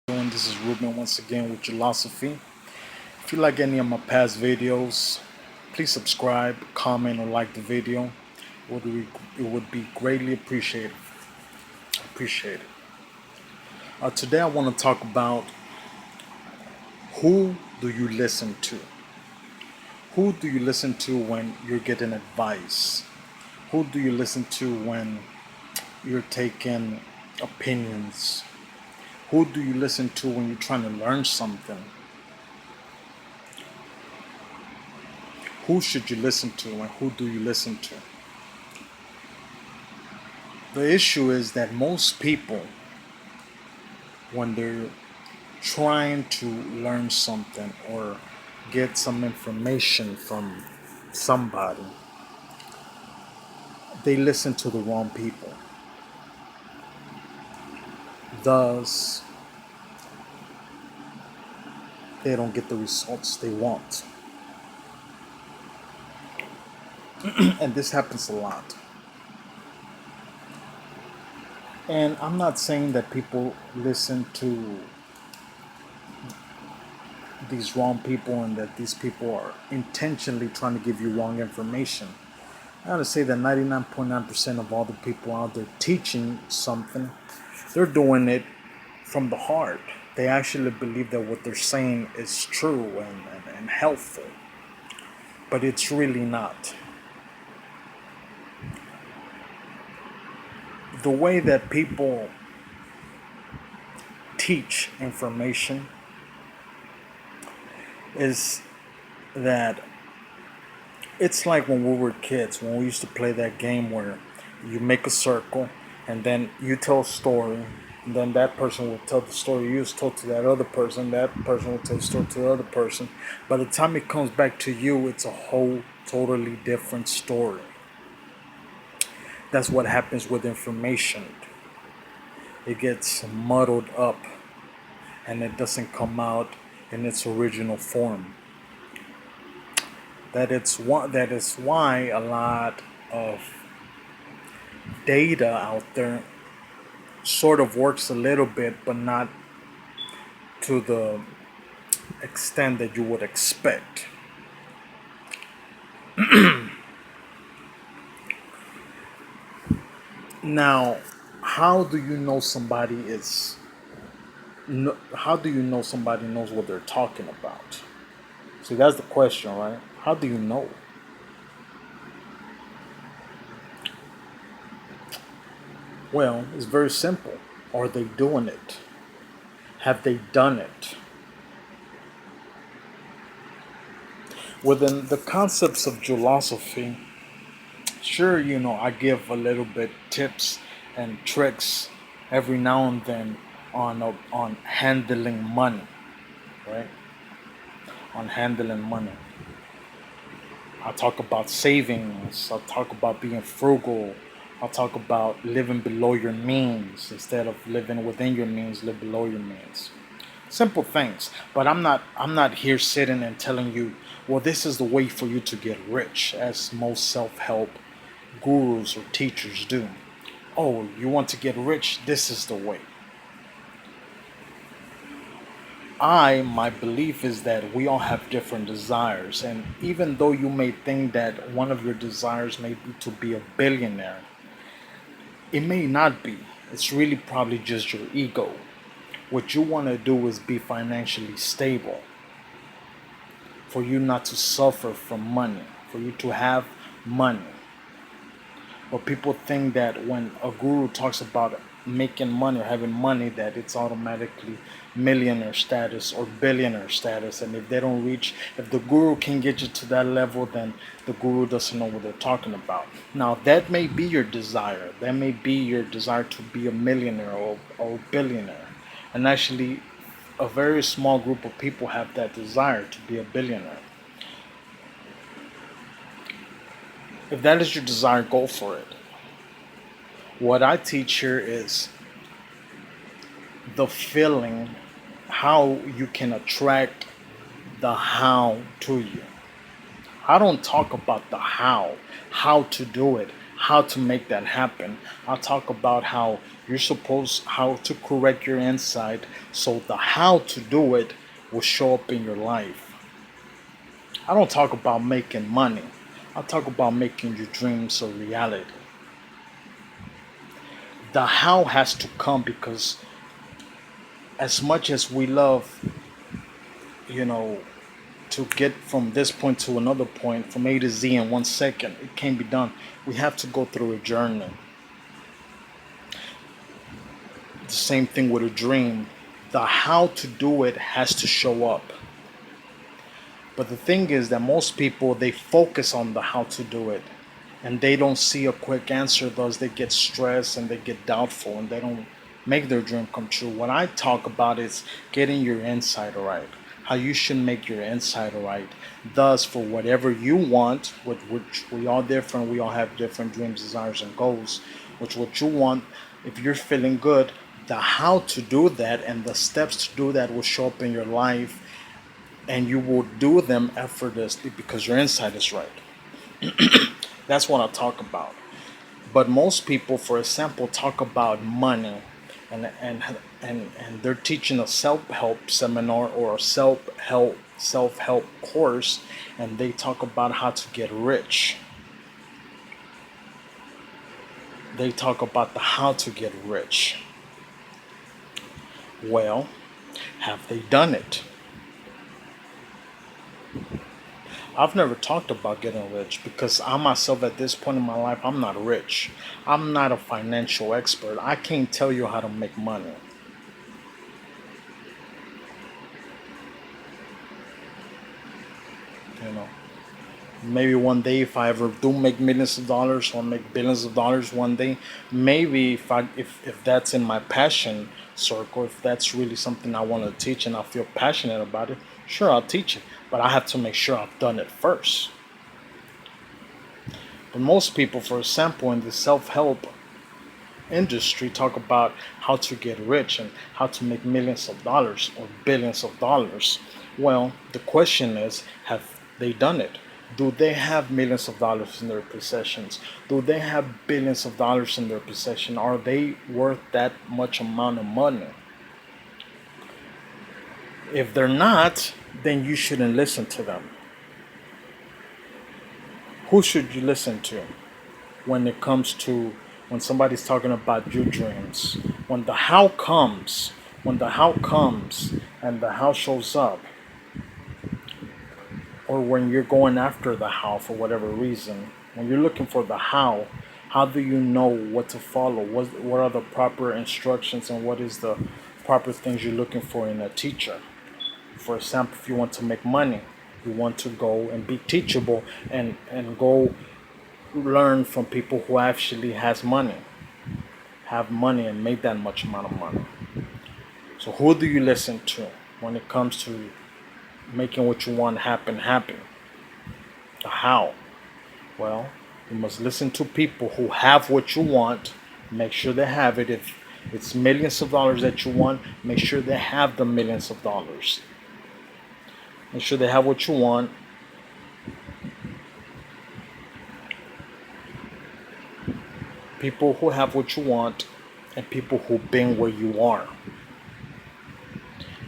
Doing? This is Ruben once again with Philosophy. If you like any of my past videos, please subscribe, comment, or like the video. It would be greatly appreciated. Appreciated. Today I want to talk about who do you listen to? Who do you listen to when you're getting advice? Who do you listen to when you're taking opinions? Who do you listen to when you're trying to learn something? Who should you listen to and who do you listen to? The issue is that most people, when they're trying to learn something or get some information from somebody, they listen to the wrong people. Thus, they don't get the results they want. And this happens a lot. And I'm not saying that people listen to these wrong people and that these people are intentionally trying to give you wrong information. I gotta say that 99.9% of all the people out there teaching something, they're doing it from the heart. They actually believe that what they're saying is true and helpful, but it's really not. The way that people teach information is that it's like when we were kids, when we used to play that game where you make a circle and then you tell a story, and then that person will tell the story you just told to that person will tell the story to the other person. By the time it comes back to you, it's a whole totally different story. That's what happens with information. It gets muddled up and it doesn't come out in its original form. That is why a lot of data out there sort of works a little bit, but not to the extent that you would expect. Now, how do you know somebody is? How do you know somebody knows what they're talking about? See, that's the question, right? How do you know? Well, it's very simple. Are they doing it? Have they done it? Within the concepts of philosophy, sure, I give a little bit tips and tricks every now and then on handling money, right? On handling money. I talk about savings. I talk about being frugal. I talk about living below your means instead of living within your means. Live below your means. Simple things, but I'm not here sitting and telling you, well, this is the way for you to get rich, as most self-help gurus or teachers do. Oh, you want to get rich? This is the way. My belief is that we all have different desires, and even though you may think that one of your desires may be to be a billionaire, it may not be. It's really probably just your ego. What you want to do is be financially stable, for you not to suffer from money, for you to have money. But people think that when a guru talks about making money or having money, that it's automatically millionaire status or billionaire status. And if the guru can get you to that level, then the guru doesn't know what they're talking about. Now, that may be your desire. That may be your desire to be a millionaire or a billionaire. And actually, a very small group of people have that desire to be a billionaire. If that is your desire, go for it. What I teach here is the feeling, how you can attract the how to you. I don't talk about the how to do it, how to make that happen. I'll talk about how to correct your inside so the how to do it will show up in your life. I don't talk about making money. I talk about making your dreams a reality. The how has to come because as much as we love, you know, to get from this point to another point, from A to Z in 1 second, it can't be done. We have to go through a journey. The same thing with a dream. The how to do it has to show up. But the thing is that most people they focus on the how to do it and they don't see a quick answer, thus they get stressed and they get doubtful and they don't make their dream come true. What I talk about is getting your inside right. How you should make your inside right. Thus, for whatever you want, with which we all different, we all have different dreams, desires, and goals. Which what you want, if you're feeling good, the how to do that and the steps to do that will show up in your life, and you will do them effortlessly because your inside is right. That's what I talk about. But most people, for example, talk about money, and they're teaching a self-help seminar or a self-help course, and they talk about how to get rich. They talk about the how to get rich. Well, have they done it? I've never talked about getting rich because I myself at this point in my life I'm not rich. I'm not a financial expert. I can't tell you how to make money. You know, maybe one day if I ever do make millions of dollars or make billions of dollars one day, maybe if that's in my passion circle, if that's really something I want to teach and I feel passionate about it, sure I'll teach it. But I have to make sure I've done it first. But most people, for example, in the self-help industry talk about how to get rich and how to make millions of dollars or billions of dollars. Well, the question is, have they done it? Do they have millions of dollars in their possessions? Do they have billions of dollars in their possession? Are they worth that much amount of money? If they're not, then you shouldn't listen to them. Who should you listen to when it comes to when somebody's talking about your dreams? When the how comes, when the how comes and the how shows up, or when you're going after the how for whatever reason, when you're looking for the how do you know what to follow? What are the proper instructions and what is the proper things you're looking for in a teacher? For example, if you want to make money, you want to go and be teachable and go learn from people who actually have money and made that much amount of money. So who do you listen to when it comes to making what you want happen? The how? Well, you must listen to people who have what you want. Make sure they have it. If it's millions of dollars that you want, make sure they have the millions of dollars. Make sure they have what you want. People who have what you want and people who've been where you are.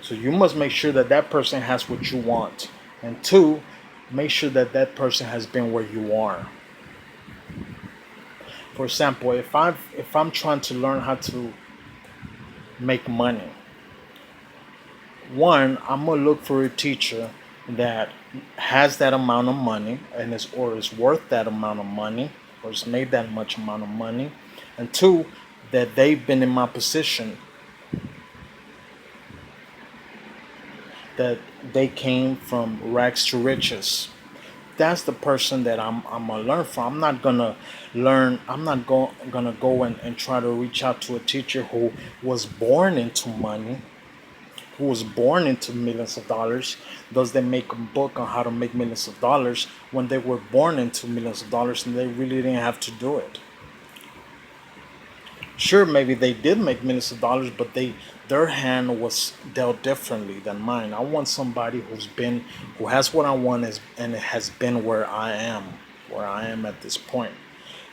So you must make sure that that person has what you want. And two, make sure that that person has been where you are. For example, if I'm trying to learn how to make money, one, I'm gonna look for a teacher that has that amount of money and is worth that amount of money or has made that much amount of money, and two, that they've been in my position, that they came from rags to riches. That's the person that I'm gonna learn from. I'm not gonna learn. I'm not gonna go and try to reach out to a teacher who was born into money, who was born into millions of dollars. Does they make a book on how to make millions of dollars when they were born into millions of dollars and they really didn't have to do it? Sure, maybe they did make millions of dollars, but their hand was dealt differently than mine. I want somebody who has what I want and it has been where I am at this point.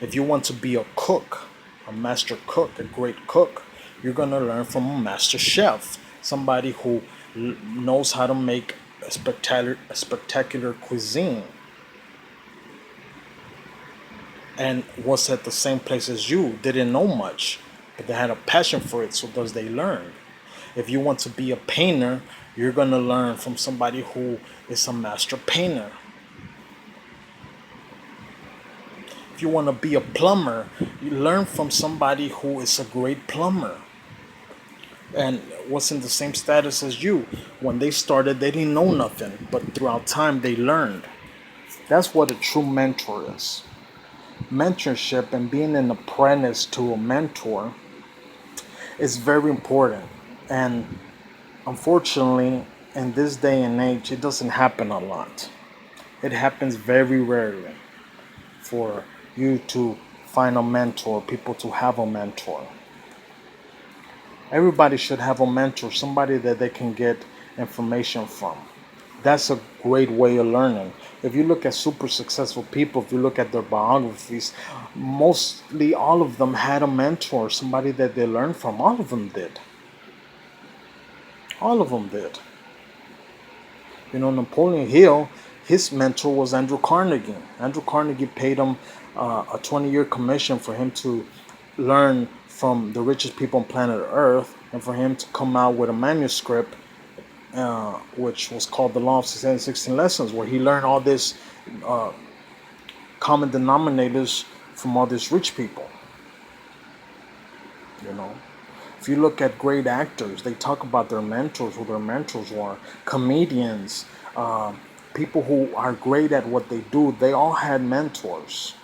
If you want to be a cook, a master cook, a great cook, you're going to learn from a master chef, somebody who knows how to make a spectacular cuisine and was at the same place as you, didn't know much, but they had a passion for it, so thus they learned. If you want to be a painter, you're going to learn from somebody who is a master painter. If you want to be a plumber, you learn from somebody who is a great plumber and was in the same status as you. When they started, they didn't know nothing, but throughout time, they learned. That's what a true mentor is. Mentorship and being an apprentice to a mentor is very important. And unfortunately, in this day and age, it doesn't happen a lot. It happens very rarely for you to find a mentor, people to have a mentor. Everybody should have a mentor, somebody that they can get information from. That's a great way of learning. If you look at super successful people, if you look at their biographies, mostly all of them had a mentor, somebody that they learned from. All of them did. All of them did. You know, Napoleon Hill, his mentor was Andrew Carnegie. Andrew Carnegie paid him a 20-year commission for him to learn from the richest people on planet Earth and for him to come out with a manuscript which was called The Law of 16 Lessons, where he learned all this common denominators from all these rich people. You know, if you look at great actors, they talk about their mentors, who their mentors were. Comedians, people who are great at what they do, they all had mentors.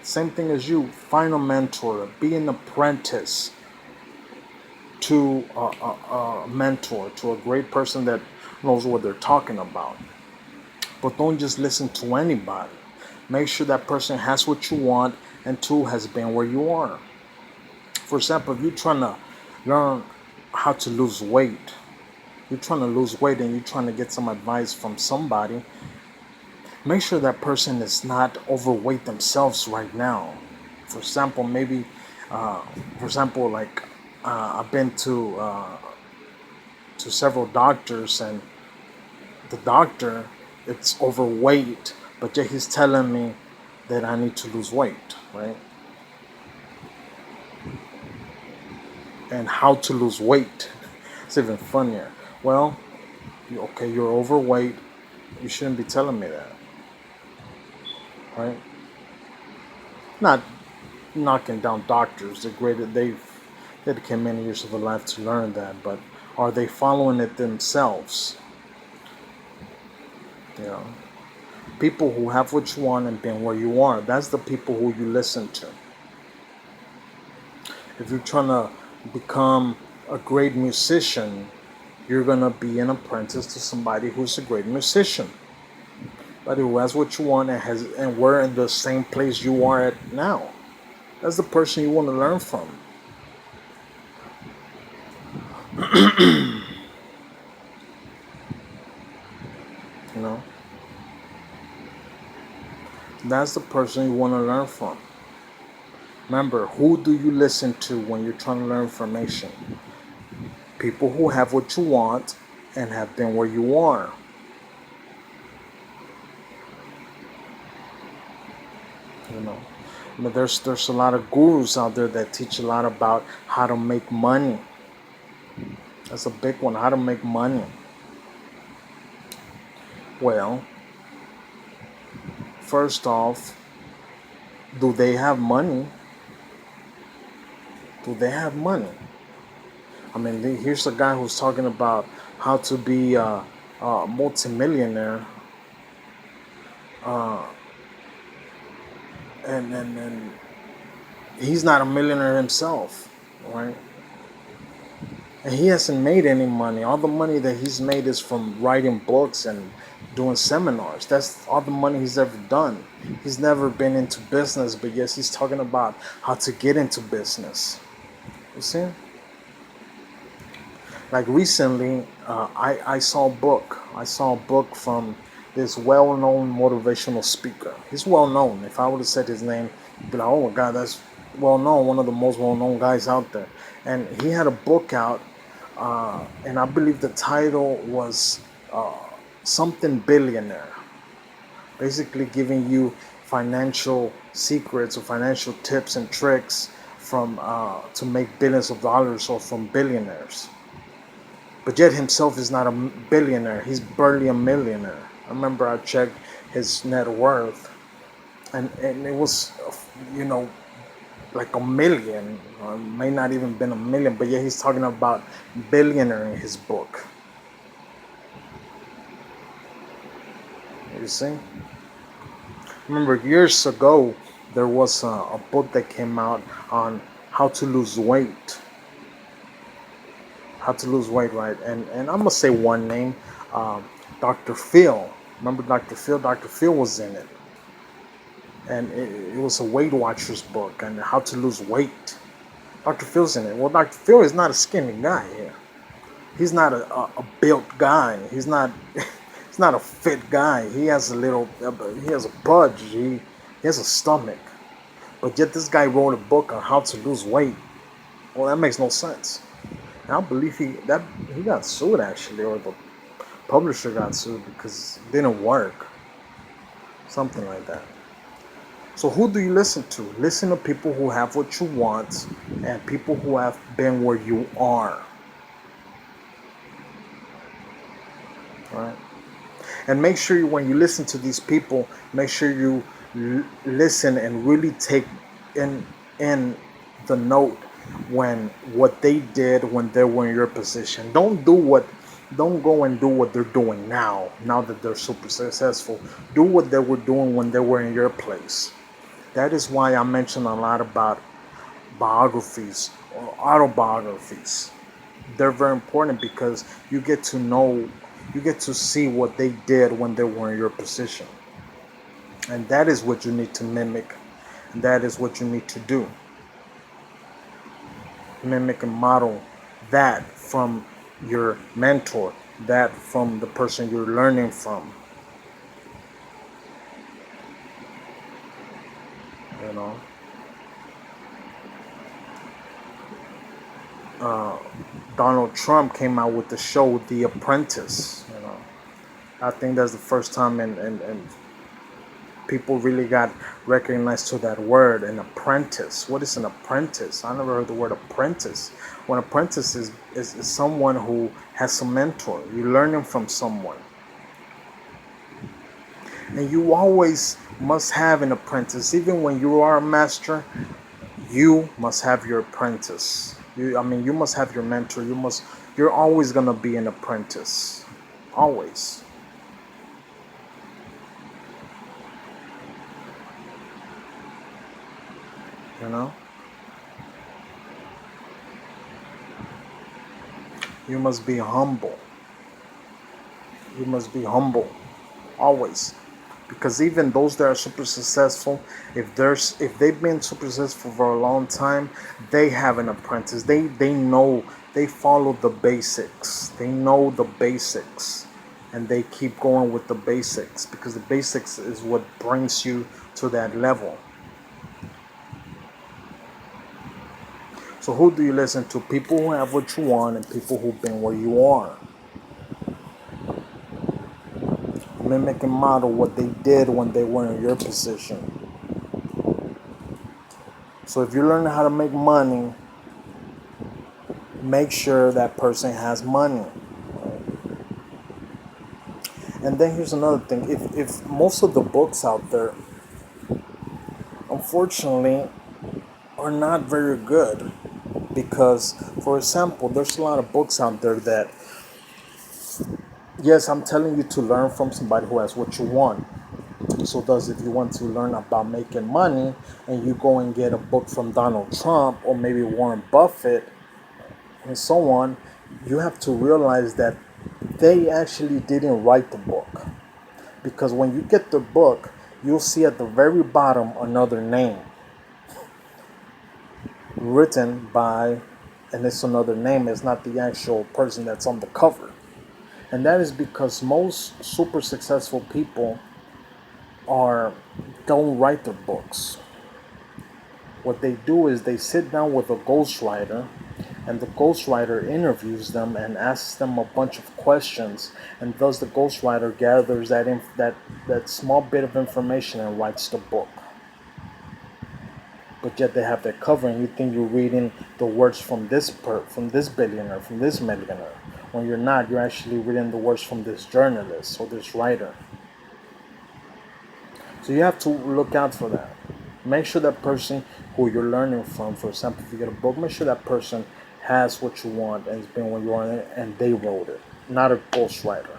Same thing as you. Find a mentor. Be an apprentice to a mentor, to a great person that knows what they're talking about. But don't just listen to anybody. Make sure that person has what you want and two, has been where you are. For example, if you're trying to learn how to lose weight, you're trying to lose weight and you're trying to get some advice from somebody, make sure that person is not overweight themselves right now. For example, maybe, I've been to several doctors, and the doctor, it's overweight, but yet he's telling me that I need to lose weight, right? And how to lose weight. It's even funnier. Well, okay, you're overweight. You shouldn't be telling me that, right? Not knocking down doctors. They're great. They've dedicated many years of their life to learn that, but are they following it themselves? You know, people who have what you want and been where you are, that's the people who you listen to. If you're trying to become a great musician, you're going to be an apprentice to somebody who's a great musician. Somebody who has what you want and we're in the same place you are at now. That's the person you want to learn from. You know? That's the person you want to learn from. Remember, who do you listen to when you're trying to learn information? People who have what you want and have been where you are. You know, but there's a lot of gurus out there that teach a lot about how to make money. That's a big one, how to make money. Well, first off, do they have money? Do they have money? I mean, here's a guy who's talking about how to be a multimillionaire. And he's not a millionaire himself, right? And he hasn't made any money. All the money that he's made is from writing books and doing seminars. That's all the money he's ever done. He's never been into business, but yes, he's talking about how to get into business. You see? Like recently, I saw a book. I saw a book from this well-known motivational speaker. He's well-known. If I would have said his name, Be like, oh my God, that's well known, one of the most well known guys out there. And he had a book out, and I believe the title was uh, something Billionaire, basically giving you financial secrets or financial tips and tricks from to make billions of dollars or from billionaires. But yet himself is not a billionaire; he's barely a millionaire. I remember I checked his net worth, and it was, you know, like a million, or may not even been a million, but yeah, he's talking about billionaire in his book. You see? Remember years ago, there was a book that came out on how to lose weight, how to lose weight, right? And I'm gonna say one name, um, Dr. Phil. Remember Dr. Phil? Dr. Phil was in it, and it was a Weight Watchers book and how to lose weight. Dr. Phil's in it. Well, Dr. Phil is not a skinny guy here. He's not a built guy. He's not he's not a fit guy. He has a little he has a budge. He has a stomach. But yet this guy wrote a book on how to lose weight. Well, that makes no sense. And I believe he got sued actually, or the publisher got sued because it didn't work. Something like that. So who do you listen to? Listen to people who have what you want and people who have been where you are. Right? And make sure when you listen to these people, make sure you listen and really take in in the note when what they did when they were in your position. Don't go and do what they're doing now that they're super successful. Do what they were doing when they were in your place. That is why I mention a lot about biographies or autobiographies. They're very important because you get to know, you get to see what they did when they were in your position. And that is what you need to mimic. And that is what you need to do. Mimic and model that from your mentor, that from the person you're learning from. You know, uh, Donald Trump came out with the show The Apprentice. You know, I think that's the first time and people really got recognized to that word, an apprentice. What is an apprentice? I never heard the word apprentice. When apprentice is someone who has a mentor. You're learning from someone. And you always must have an apprentice. Even when you are a master, you must have your apprentice. You must have your mentor. You're always gonna be an apprentice. Always. You know? You must be humble. You must be humble. Always. Because even those that are super successful, if they've been super successful for a long time, they have an apprentice. They know, they follow the basics. They know the basics, and they keep going with the basics because the basics is what brings you to that level. So who do you listen to? People who have what you want and people who've been where you are. Mimic and model what they did when they were in your position. So if you're learning how to make money, make sure that person has money. And then here's another thing. If most of the books out there, unfortunately, are not very good, because, for example, there's a lot of books out there that, yes, I'm telling you to learn from somebody who has what you want. So thus, if you want to learn about making money and you go and get a book from Donald Trump or maybe Warren Buffett and so on, you have to realize that they actually didn't write the book. Because when you get the book, you'll see at the very bottom another name written by, and it's another name, it's not the actual person that's on the cover. And that is because most super successful people are don't write their books. What they do is they sit down with a ghostwriter, and the ghostwriter interviews them and asks them a bunch of questions, and thus the ghostwriter gathers that small bit of information and writes the book. But yet they have that cover, and you think you're reading the words from from this billionaire, from this millionaire. When you're not, you're actually reading the words from this journalist or this writer. So you have to look out for that. Make sure that person who you're learning from, for example, if you get a book, make sure that person has what you want and it's been when you want it and they wrote it, not a ghostwriter.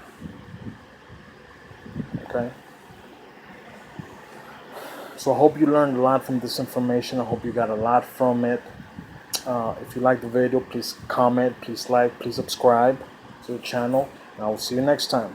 Okay? So I hope you learned a lot from this information. I hope you got a lot from it. If you like the video, please comment, please like, please subscribe to the channel, and I will see you next time.